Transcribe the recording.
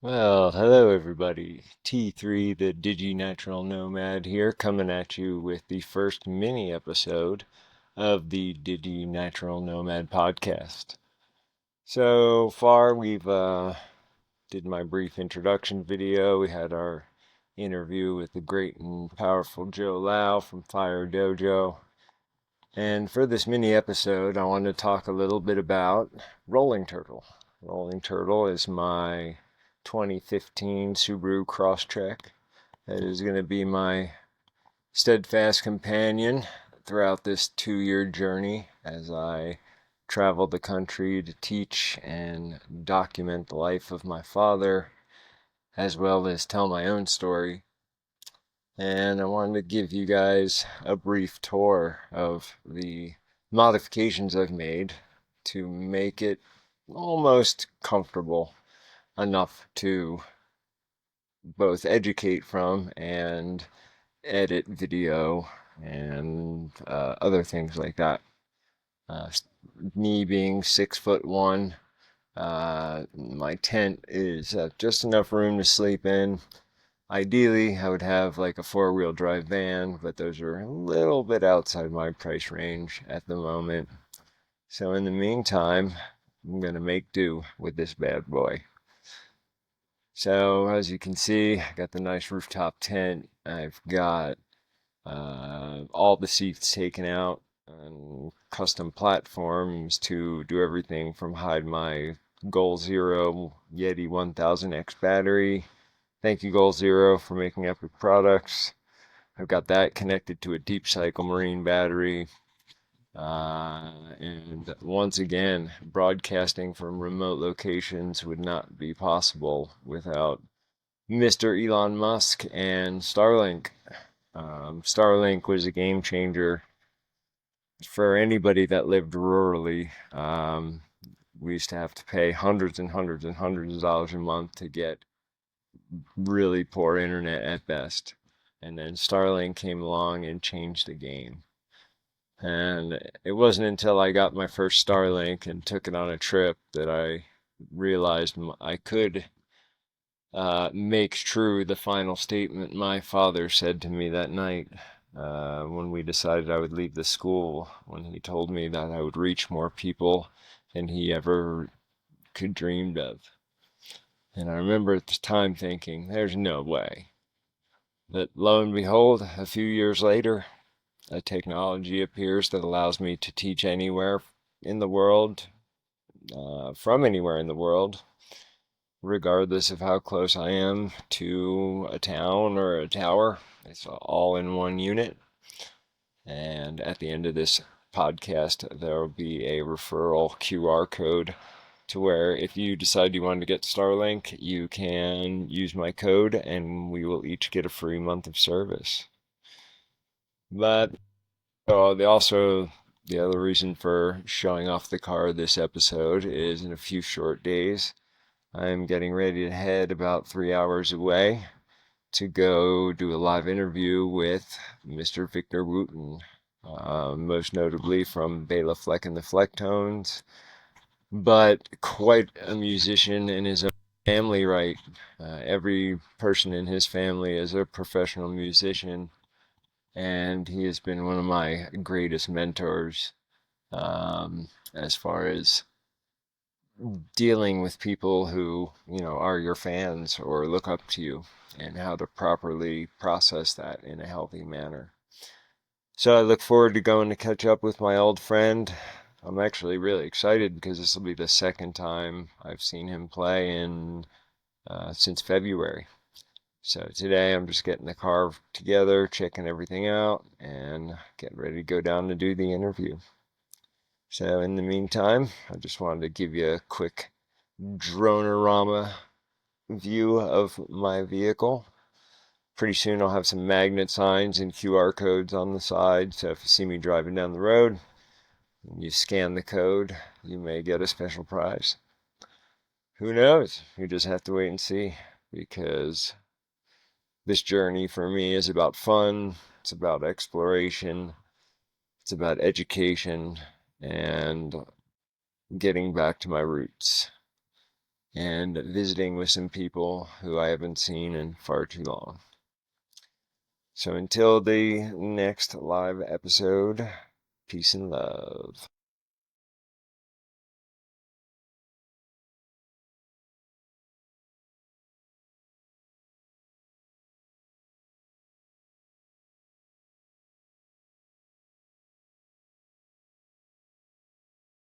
Well, hello everybody. T3, the Digi-Natural Nomad here, coming at you with the first mini episode of the Digi-Natural Nomad podcast. So far, we've did my brief introduction video. We had our interview with the great and powerful Joe Lau from Fire Dojo. And for this mini episode, I wanted to talk a little bit about Rolling Turtle. Rolling Turtle is my 2015 Subaru Crosstrek. That is going to be my steadfast companion throughout this 2-year journey as I travel the country to teach and document the life of my father, as well as tell my own story. And I wanted to give you guys a brief tour of the modifications I've made to make it almost comfortable enough to both educate from and edit video and other things like that. Uh, Me being 6'1", my tent is just enough room to sleep in. Ideally, I would have like a 4-wheel drive van, but those are a little bit outside my price range at the moment. So in the meantime, I'm going to make do with this bad boy. So as you can see, I got the nice rooftop tent. I've got all the seats taken out and custom platforms to do everything from hide my Goal Zero Yeti 1000X battery. Thank you, Goal Zero, for making epic products. I've got that connected to a deep cycle marine battery. And once again, broadcasting from remote locations would not be possible without Mr. Elon Musk and Starlink. Starlink was a game changer for anybody that lived rurally. We used to have to pay hundreds and hundreds and hundreds of dollars a month to get really poor internet at best. And then Starlink came along and changed the game. And it wasn't until I got my first Starlink and took it on a trip that I realized I could make true the final statement my father said to me that night when we decided I would leave the school, when he told me that I would reach more people than he ever could dreamed of. And I remember at the time thinking, there's no way. But lo and behold, a few years later, a technology appears that allows me to teach anywhere in the world, from anywhere in the world, regardless of how close I am to a town or a tower. It's all in one unit. And at the end of this podcast, there will be a referral QR code to where if you decide you want to get Starlink, you can use my code and we will each get a free month of service. But the other reason for showing off the car this episode is in a few short days, I'm getting ready to head about 3 hours away to go do a live interview with Mr. Victor Wooten, most notably from Bela Fleck and the Flecktones, but quite a musician in his own family right. Every person in his family is a professional musician, and he has been one of my greatest mentors as far as dealing with people who, are your fans or look up to you and how to properly process that in a healthy manner. So I look forward to going to catch up with my old friend. I'm actually really excited because this will be the second time I've seen him play since February. So today I'm just getting the car together, checking everything out, and getting ready to go down to do the interview. So in the meantime, I just wanted to give you a quick dronerama view of my vehicle. Pretty soon I'll have some magnet signs and QR codes on the side, so if you see me driving down the road and you scan the code, you may get a special prize. Who knows? You just have to wait and see, because this journey for me is about fun, it's about exploration, it's about education, and getting back to my roots. and visiting with some people who I haven't seen in far too long. So until the next live episode, peace and love.